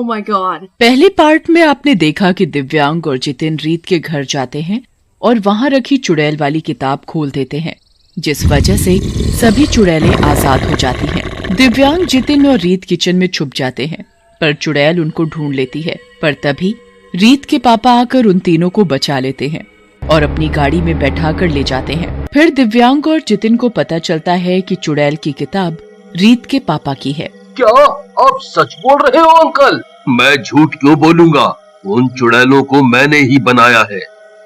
Oh my God! पहले part में आपने देखा कि दिव्यांग और जितिन रीत के घर जाते हैं और वहाँ रखी चुड़ैल वाली किताब खोल देते हैं, जिस वजह से सभी चुड़ैलें आजाद हो जाती हैं। दिव्यांग, जितिन और रीत किचन में छुप जाते हैं, पर चुड़ैल उनको ढूंढ लेती है। पर तभी रीत के पापा आकर उन तीनों को बचा लेते हैं और अपनी गाड़ी में बैठा कर ले जाते हैं। फिर दिव्यांग और जितिन को पता चलता है कि चुड़ैल की किताब रीत के पापा की है। क्या आप सच बोल रहे हो अंकल? मैं झूठ क्यों बोलूंगा? उन चुड़ैलों को मैंने ही बनाया है।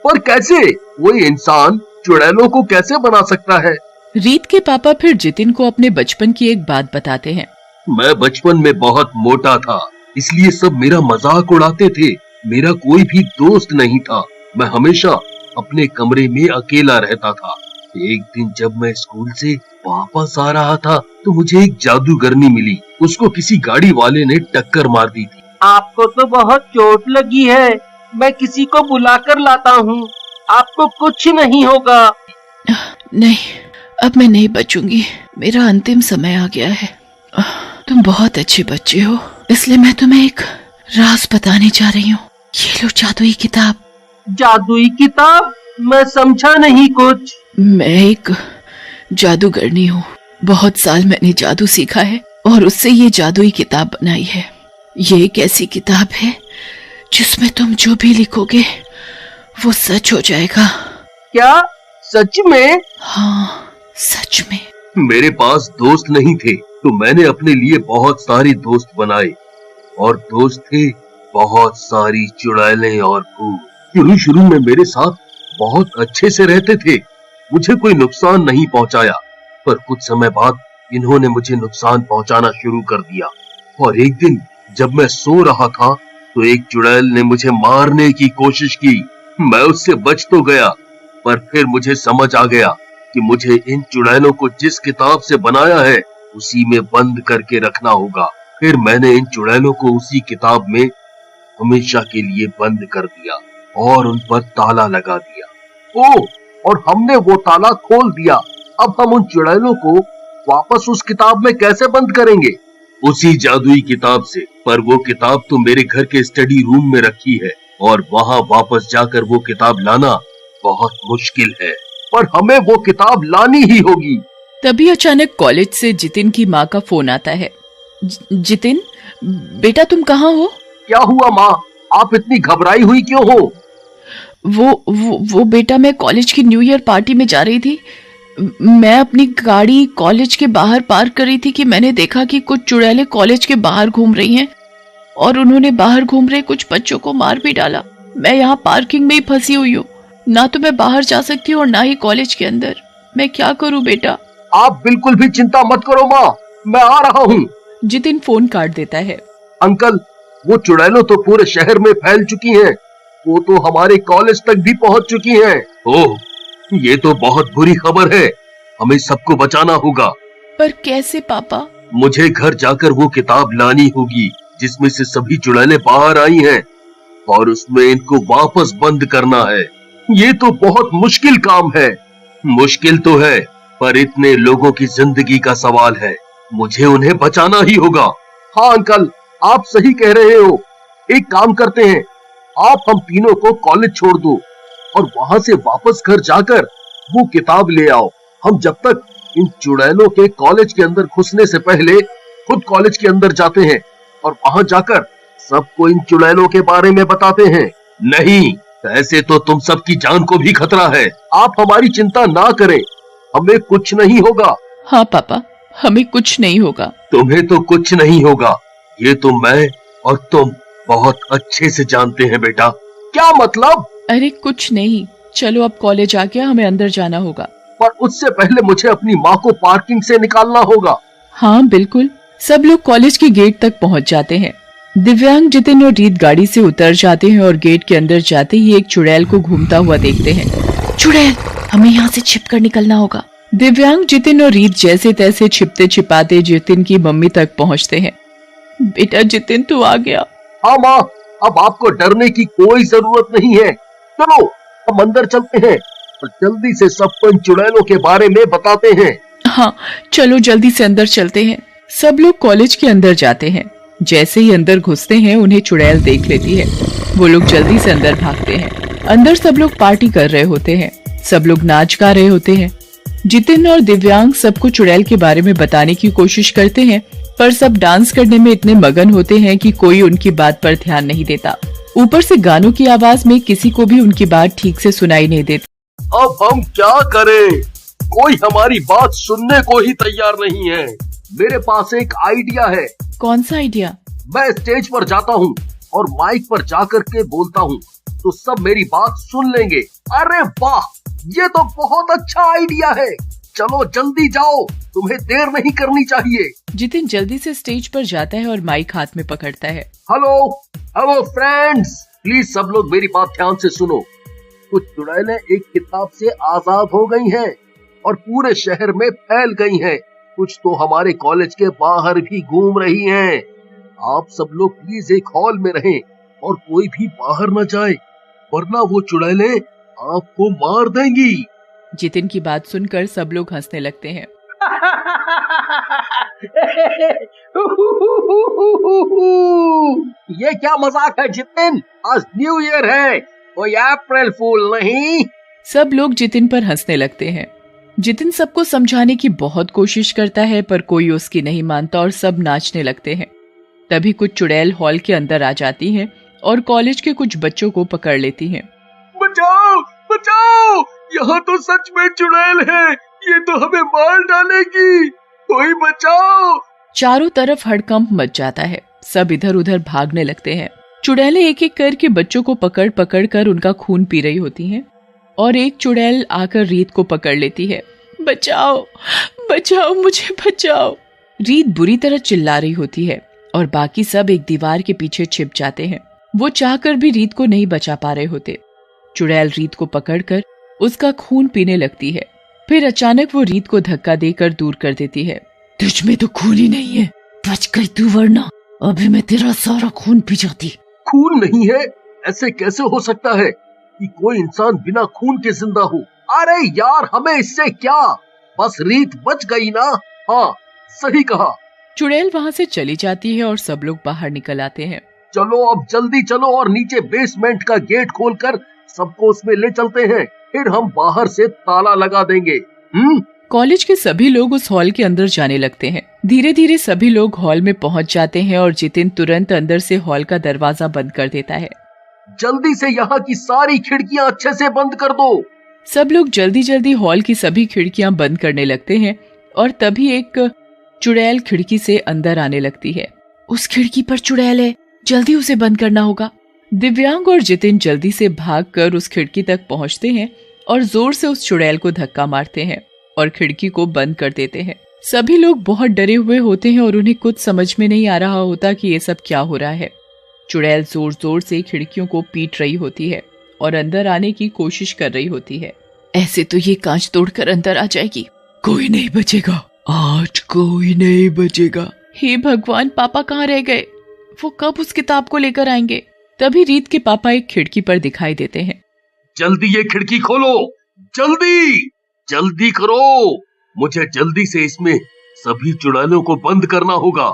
पर कैसे? कोई इंसान चुड़ैलों को कैसे बना सकता है? रीत के पापा फिर जितिन को अपने बचपन की एक बात बताते हैं। मैं बचपन में बहुत मोटा था, इसलिए सब मेरा मजाक उड़ाते थे। मेरा कोई भी दोस्त नहीं था। मैं हमेशा अपने कमरे में अकेला रहता था। एक दिन जब मैं स्कूल से वापस आ रहा था तो मुझे एक जादूगरनी मिली। उसको किसी गाड़ी वाले ने टक्कर मार दी थी। आपको तो बहुत चोट लगी है। मैं किसी को बुलाकर लाता हूँ, आपको कुछ नहीं होगा। नहीं, अब मैं नहीं बचूंगी। मेरा अंतिम समय आ गया है। तुम बहुत अच्छे बच्चे हो, इसलिए मैं तुम्हें एक राज बताने जा रही हूँ। ये लो जादुई किताब। जादुई किताब? मैं समझा नहीं कुछ। मैं एक जादूगरनी हूँ। बहुत साल मैंने जादू सीखा है और उससे ये जादुई किताब बनाई है। ये एक ऐसी किताब है जिसमें तुम जो भी लिखोगे वो सच हो जाएगा। क्या सच में? हाँ, सच में। मेरे पास दोस्त नहीं थे तो मैंने अपने लिए बहुत सारे दोस्त बनाए, और दोस्त थे बहुत सारी चुड़ैलें और भूत। शुरू में मेरे साथ बहुत अच्छे से रहते थे। मुझे कोई नुकसान नहीं पहुंचाया, पर कुछ समय बाद इन्होंने मुझे नुकसान पहुंचाना शुरू कर दिया। और एक दिन जब मैं सो रहा था तो एक चुड़ैल ने मुझे मारने की कोशिश की। मैं उससे बच तो गया, पर फिर मुझे समझ आ गया कि मुझे इन चुड़ैलों को जिस किताब से बनाया है उसी में बंद करके रखना होगा। फिर मैंने इन चुड़ैलों को उसी किताब में हमेशा के लिए बंद कर दिया और उन पर ताला लगा दिया। ओह, और हमने वो ताला खोल दिया। अब हम उन चुड़ैलों को वापस उस किताब में कैसे बंद करेंगे? उसी जादुई किताब से। पर वो किताब तो मेरे घर के स्टडी रूम में रखी है और वहाँ वापस जाकर वो किताब लाना बहुत मुश्किल है। पर हमें वो किताब लानी ही होगी। तभी अचानक कॉलेज से जितिन की माँ का फोन आता है। जितिन, बेटा तुम कहाँ हो? क्या हुआ माँ? आप इतनी घबराई हुई क्यों हो? वो बेटा, मैं कॉलेज की न्यू ईयर पार्टी में जा रही थी। मैं अपनी गाड़ी कॉलेज के बाहर पार्क कर रही थी कि मैंने देखा कि कुछ चुड़ैलें कॉलेज के बाहर घूम रही हैं और उन्होंने बाहर घूम रहे कुछ बच्चों को मार भी डाला। मैं यहाँ पार्किंग में ही फंसी हुई हूँ। ना तो मैं बाहर जा सकती हूँ और ना ही कॉलेज के अंदर। मैं क्या करूँ बेटा? आप बिल्कुल भी चिंता मत करो माँ, मैं आ रहा हूँ। जितिन फोन काट देता है। अंकल, वो चुड़ैलों तो पूरे शहर में फैल चुकी हैं। वो तो हमारे कॉलेज तक भी पहुँच चुकी हैं। ओह, ये तो बहुत बुरी खबर है। हमें सबको बचाना होगा। पर कैसे पापा? मुझे घर जाकर वो किताब लानी होगी जिसमें से सभी चुड़ैलें बाहर आई हैं, और उसमें इनको वापस बंद करना है। ये तो बहुत मुश्किल काम है। मुश्किल तो है, पर इतने लोगों की जिंदगी का सवाल है। मुझे उन्हें बचाना ही होगा। हाँ अंकल, आप सही कह रहे हो। एक काम करते हैं, आप हम तीनों को कॉलेज छोड़ दो और वहां से वापस घर जाकर वो किताब ले आओ। हम जब तक इन चुड़ैलों के कॉलेज के अंदर घुसने से पहले खुद कॉलेज के अंदर जाते हैं और वहां जाकर सबको इन चुड़ैलों के बारे में बताते हैं। नहीं, ऐसे तो तुम सबकी जान को भी खतरा है। आप हमारी चिंता ना करें, हमें कुछ नहीं होगा। हाँ पापा, हमें कुछ नहीं होगा। तुम्हें तो कुछ नहीं होगा, ये तो मैं और तुम बहुत अच्छे से जानते हैं बेटा। क्या मतलब? अरे कुछ नहीं, चलो अब कॉलेज आ गया, हमें अंदर जाना होगा। पर उससे पहले मुझे अपनी माँ को पार्किंग से निकालना होगा। हाँ बिल्कुल। सब लोग कॉलेज के गेट तक पहुँच जाते हैं। दिव्यांग, जितिन और रीत गाड़ी से उतर जाते हैं और गेट के अंदर जाते ही एक चुड़ैल को घूमता हुआ देखते हैं। चुड़ैल, हमें यहाँ से छिपकर निकलना होगा। दिव्यांग, जितिन और रीत जैसे तैसे छिपते छिपाते जितिन की मम्मी तक पहुँचते हैं। बेटा जितिन, तू आ गया। हाँ माँ, अब आपको डरने की कोई जरूरत नहीं है। चलो हम अंदर चलते हैं और जल्दी से सबको इन चुड़ैलों के बारे में बताते हैं। हाँ चलो जल्दी से अंदर चलते हैं। सब लोग कॉलेज के अंदर जाते हैं। जैसे ही अंदर घुसते हैं उन्हें चुड़ैल देख लेती है। वो लोग जल्दी से अंदर भागते हैं। अंदर सब लोग पार्टी कर रहे होते हैं, सब लोग नाच गा रहे होते हैं। जितिन और दिव्यांग सबको चुड़ैल के बारे में बताने की कोशिश करते हैं, पर सब डांस करने में इतने मगन होते हैं कि कोई उनकी बात पर ध्यान नहीं देता। ऊपर से गानों की आवाज में किसी को भी उनकी बात ठीक से सुनाई नहीं देती। अब हम क्या करें? कोई हमारी बात सुनने को ही तैयार नहीं है। मेरे पास एक आइडिया है। कौन सा आइडिया? मैं स्टेज पर जाता हूँ और माइक पर जाकर के बोलता हूँ, तो सब मेरी बात सुन लेंगे। अरे वाह, ये तो बहुत अच्छा आइडिया है। चलो जल्दी जाओ, तुम्हें देर नहीं करनी चाहिए। जितिन जल्दी से स्टेज पर जाता है और माइक हाथ में पकड़ता है। हेलो हेलो फ्रेंड्स, प्लीज सब लोग मेरी बात ध्यान से सुनो। कुछ चुड़ैलें एक किताब से आजाद हो गई हैं और पूरे शहर में फैल गई हैं। कुछ तो हमारे कॉलेज के बाहर भी घूम रही हैं। आप सब लोग प्लीज एक हॉल में रहें और कोई भी बाहर न जाए, वरना वो चुड़ैलें आपको मार देंगी। जितिन की बात सुनकर सब लोग हंसने लगते हैं। ये क्या मजाक है जितिन? आज न्यू ईयर है, कोई अप्रैल फूल नहीं। सब लोग जितिन पर हंसने लगते हैं। जितिन सबको समझाने की बहुत कोशिश करता है, पर कोई उसकी नहीं मानता और सब नाचने लगते हैं। तभी कुछ चुड़ैल हॉल के अंदर आ जाती हैं और कॉलेज के कुछ बच्चों को पकड़ लेती हैं। बचाओ बचाओ, यहाँ तो सच में चुड़ैल है, ये तो हमें मार डालेगी, कोई बचाओ। चारों तरफ हड़कंप मच जाता है, सब इधर उधर भागने लगते हैं। चुड़ैलें एक एक करके बच्चों को पकड़ पकड़ कर उनका खून पी रही होती हैं और एक चुड़ैल आकर रीत को पकड़ लेती है। बचाओ बचाओ, मुझे बचाओ। रीत बुरी तरह चिल्ला रही होती है और बाकी सब एक दीवार के पीछे छिप जाते हैं। वो चाहकर भी रीत को नहीं बचा पा रहे होते। चुड़ैल रीत को पकड़कर उसका खून पीने लगती है। फिर अचानक वो रीत को धक्का देकर दूर कर देती है। तुझ में तो खून ही नहीं है, बच गई तू, वरना अभी मैं तेरा सारा खून पी जाती। खून नहीं है? ऐसे कैसे हो सकता है कि कोई इंसान बिना खून के जिंदा हो? अरे यार, हमें इससे क्या, बस रीत बच गई ना। हाँ, सही कहा। चुड़ैल वहाँ से चली जाती है और सब लोग बाहर निकल आते हैं। चलो अब जल्दी चलो और नीचे बेसमेंट का गेट खोलकर सबको उसमें ले चलते हैं, फिर हम बाहर से ताला लगा देंगे। कॉलेज के सभी लोग उस हॉल के अंदर जाने लगते हैं। धीरे धीरे सभी लोग हॉल में पहुंच जाते हैं और जितिन तुरंत अंदर से हॉल का दरवाजा बंद कर देता है। जल्दी से यहाँ की सारी खिड़कियाँ अच्छे से बंद कर दो। सब लोग जल्दी जल्दी हॉल की सभी खिड़कियां बंद करने लगते हैं और तभी एक चुड़ैल खिड़की से अंदर आने लगती है। उस खिड़की पर चुड़ैल है, जल्दी उसे बंद करना होगा। दिव्यांग और जितिन जल्दी से भागकर उस खिड़की तक पहुंचते हैं और जोर से उस चुड़ैल को धक्का मारते हैं और खिड़की को बंद कर देते हैं। सभी लोग बहुत डरे हुए होते हैं और उन्हें कुछ समझ में नहीं आ रहा होता कि ये सब क्या हो रहा है। चुड़ैल जोर जोर से खिड़कियों को पीट रही होती है और अंदर आने की कोशिश कर रही होती है। ऐसे तो ये कांच तोड़कर अंदर आ जाएगी, कोई नहीं बचेगा, आज कोई नहीं बचेगा। हे भगवान, पापा कहाँ रह गए? वो कब उस किताब को लेकर आएंगे? तभी रीत के पापा एक खिड़की पर दिखाई देते हैं। जल्दी ये खिड़की खोलो, जल्दी जल्दी करो, मुझे जल्दी से इसमें सभी चुड़ैलों को बंद करना होगा।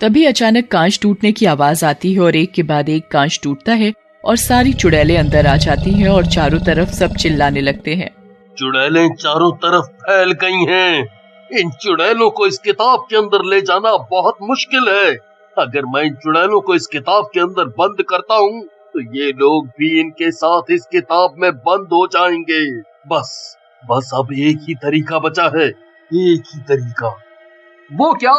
तभी अचानक कांच टूटने की आवाज आती है और एक के बाद एक कांच टूटता है और सारी चुड़ैलें अंदर आ जाती हैं और चारों तरफ सब चिल्लाने लगते हैं। चुड़ैलें चारों तरफ फैल गई हैं। इन चुड़ैलों को इस किताब के अंदर ले जाना बहुत मुश्किल है। अगर मैं इन चुड़ैलों को इस किताब के अंदर बंद करता हूँ तो ये लोग भी इनके साथ इस किताब में बंद हो जाएंगे। बस अब एक ही तरीका बचा है, एक ही तरीका। वो क्या?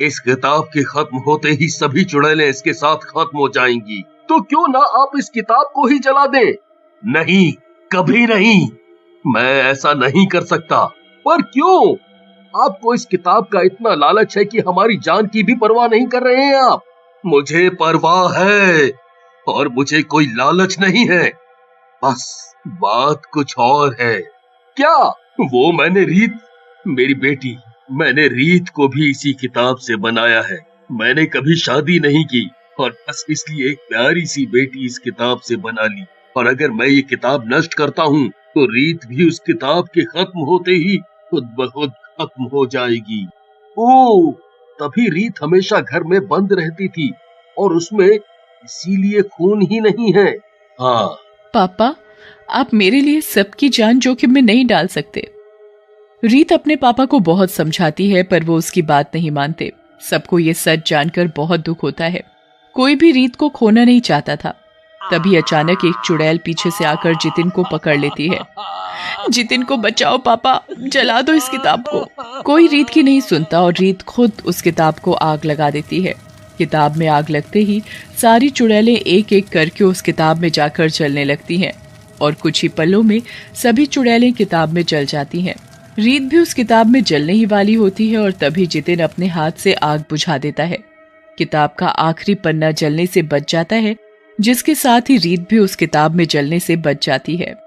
इस किताब के खत्म होते ही सभी चुड़ैलें इसके साथ खत्म हो जाएंगी। तो क्यों ना आप इस किताब को ही जला दें? नहीं, कभी नहीं, मैं ऐसा नहीं कर सकता। पर क्यों? आपको इस किताब का इतना लालच है कि हमारी जान की भी परवाह नहीं कर रहे हैं आप। मुझे परवाह है और मुझे कोई लालच नहीं है, बस बात कुछ और है। क्या? वो मेरी बेटी, मैंने रीत को भी इसी किताब से बनाया है। मैंने कभी शादी नहीं की और बस इसलिए एक प्यारी सी बेटी इस किताब से बना ली। और अगर मैं ये किताब नष्ट करता हूँ तो रीत भी उस किताब के खत्म होते ही खुद ब खुद खत्म हो जाएगी। ओह, तभी रीत हमेशा घर में बंद रहती थी और उसमें इसीलिए खून ही नहीं है। हाँ। पापा, आप मेरे लिए सबकी जान जोखिम में नहीं डाल सकते। रीत अपने पापा को बहुत समझाती है पर वो उसकी बात नहीं मानते। सबको ये सच जानकर बहुत दुख होता है। कोई भी रीत को खोना नहीं चाहता था। तभी अचानक एक चुड़ैल पीछे से आकर जितिन को पकड़ लेती है। जितिन को बचाओ पापा, जला दो इस किताब को। कोई रीत की नहीं सुनता और रीत खुद उस किताब को आग लगा देती है। किताब में आग लगते ही सारी चुड़ैलें एक एक करके उस किताब में जाकर जलने लगती हैं और कुछ ही पलों में सभी चुड़ैलें किताब में जल जाती हैं। रीत भी उस किताब में जलने ही वाली होती है और तभी जितिन अपने हाथ से आग बुझा देता है। किताब का आखिरी पन्ना जलने से बच जाता है, जिसके साथ ही रीत भी उस किताब में जलने से बच जाती है।